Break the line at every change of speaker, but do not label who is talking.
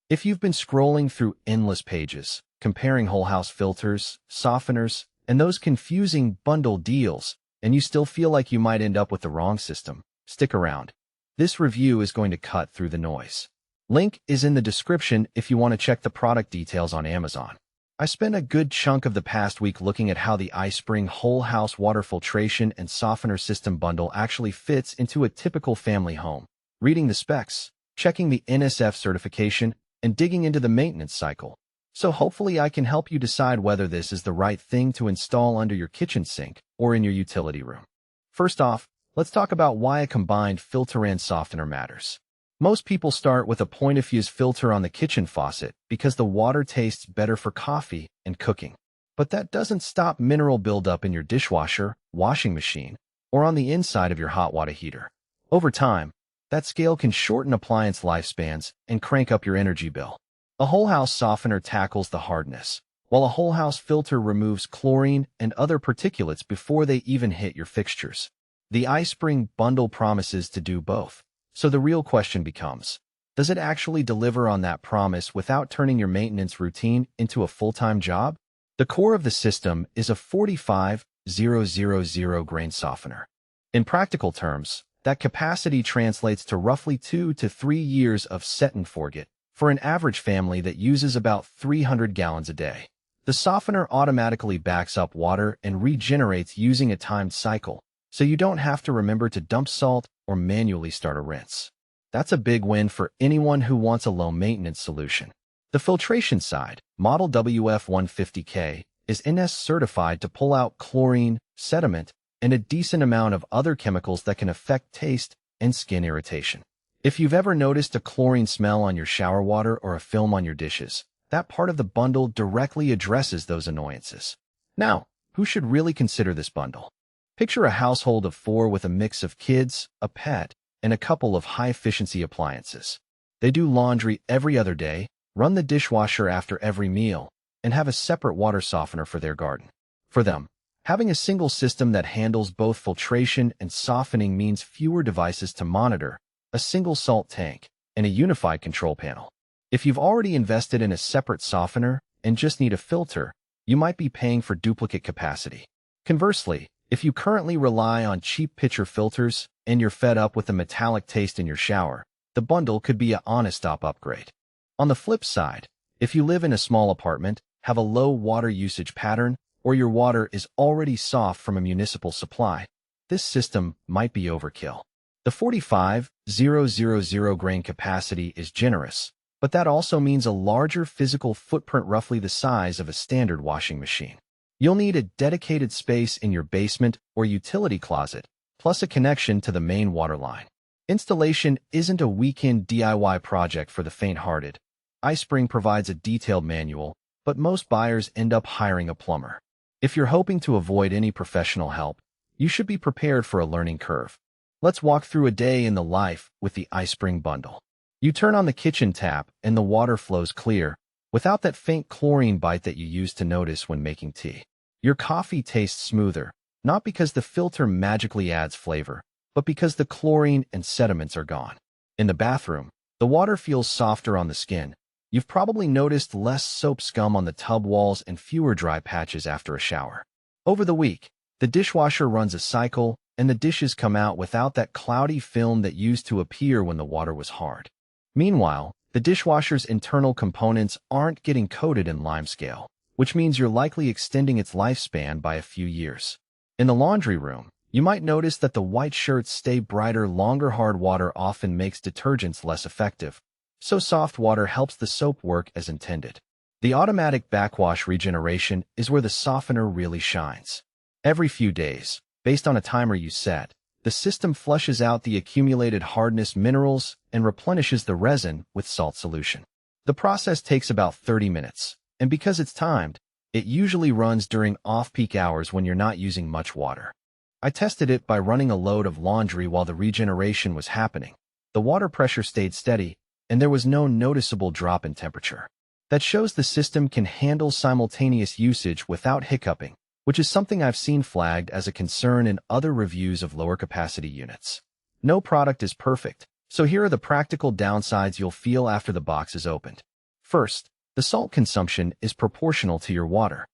If you've been scrolling through endless pages, comparing whole house filters, softeners, and those confusing bundle deals, and you still feel like you might end up with the wrong system, stick around. This review is going to cut through the noise. Link is in the description if you want to check the product details on Amazon. I spent a good chunk of the past week looking at how the iSpring whole house water filtration and softener system bundle actually fits into a typical family home, reading the specs, checking the NSF certification, and digging into the maintenance cycle. So hopefully I can help you decide whether this is the right thing to install under your kitchen sink or in your utility room. First off, let's talk about why a combined filter and softener matters. Most people start with a point-of-use filter on the kitchen faucet because the water tastes better for coffee and cooking. But that doesn't stop mineral buildup in your dishwasher, washing machine, or on the inside of your hot water heater. Over time, that scale can shorten appliance lifespans and crank up your energy bill. A whole house softener tackles the hardness, while a whole house filter removes chlorine and other particulates before they even hit your fixtures. The iSpring bundle promises to do both. So the real question becomes, does it actually deliver on that promise without turning your maintenance routine into a full-time job? The core of the system is a 45,000 grain softener. In practical terms, that capacity translates to roughly 2 to 3 years of set and forget for an average family that uses about 300 gallons a day. The softener automatically backs up water and regenerates using a timed cycle, so you don't have to remember to dump salt or manually start a rinse. That's a big win for anyone who wants a low-maintenance solution. The filtration side, model WF150K, is NS certified to pull out chlorine, sediment, and a decent amount of other chemicals that can affect taste and skin irritation. If you've ever noticed a chlorine smell on your shower water or a film on your dishes, that part of the bundle directly addresses those annoyances. Now, who should really consider this bundle? Picture a household of 4 with a mix of kids, a pet, and a couple of high-efficiency appliances. They do laundry every other day, run the dishwasher after every meal, and have a separate water softener for their garden. For them, having a single system that handles both filtration and softening means fewer devices to monitor, a single salt tank, and a unified control panel. If you've already invested in a separate softener and just need a filter, you might be paying for duplicate capacity. Conversely, if you currently rely on cheap pitcher filters and you're fed up with the metallic taste in your shower, the bundle could be an honest-stop upgrade. On the flip side, if you live in a small apartment, have a low water usage pattern, or your water is already soft from a municipal supply, this system might be overkill. The 45,000 grain capacity is generous, but that also means a larger physical footprint roughly the size of a standard washing machine. You'll need a dedicated space in your basement or utility closet, plus a connection to the main water line. Installation isn't a weekend DIY project for the faint-hearted. iSpring provides a detailed manual, but most buyers end up hiring a plumber. If you're hoping to avoid any professional help, you should be prepared for a learning curve. Let's walk through a day in the life with the iSpring bundle. You turn on the kitchen tap and the water flows clear, without that faint chlorine bite that you used to notice when making tea. Your coffee tastes smoother, not because the filter magically adds flavor, but because the chlorine and sediments are gone. In the bathroom, the water feels softer on the skin. You've probably noticed less soap scum on the tub walls and fewer dry patches after a shower. Over the week, the dishwasher runs a cycle, and the dishes come out without that cloudy film that used to appear when the water was hard. Meanwhile, the dishwasher's internal components aren't getting coated in limescale, which means you're likely extending its lifespan by a few years. In the laundry room, you might notice that the white shirts stay brighter longer. Hard water often makes detergents less effective, so soft water helps the soap work as intended. The automatic backwash regeneration is where the softener really shines. Every few days, based on a timer you set, the system flushes out the accumulated hardness minerals and replenishes the resin with salt solution. The process takes about 30 minutes, and because it's timed, it usually runs during off-peak hours when you're not using much water. I tested it by running a load of laundry while the regeneration was happening. The water pressure stayed steady, and there was no noticeable drop in temperature. That shows the system can handle simultaneous usage without hiccuping, which is something I've seen flagged as a concern in other reviews of lower capacity units. No product is perfect, so here are the practical downsides you'll feel after the box is opened. First, the salt consumption is proportional to your water.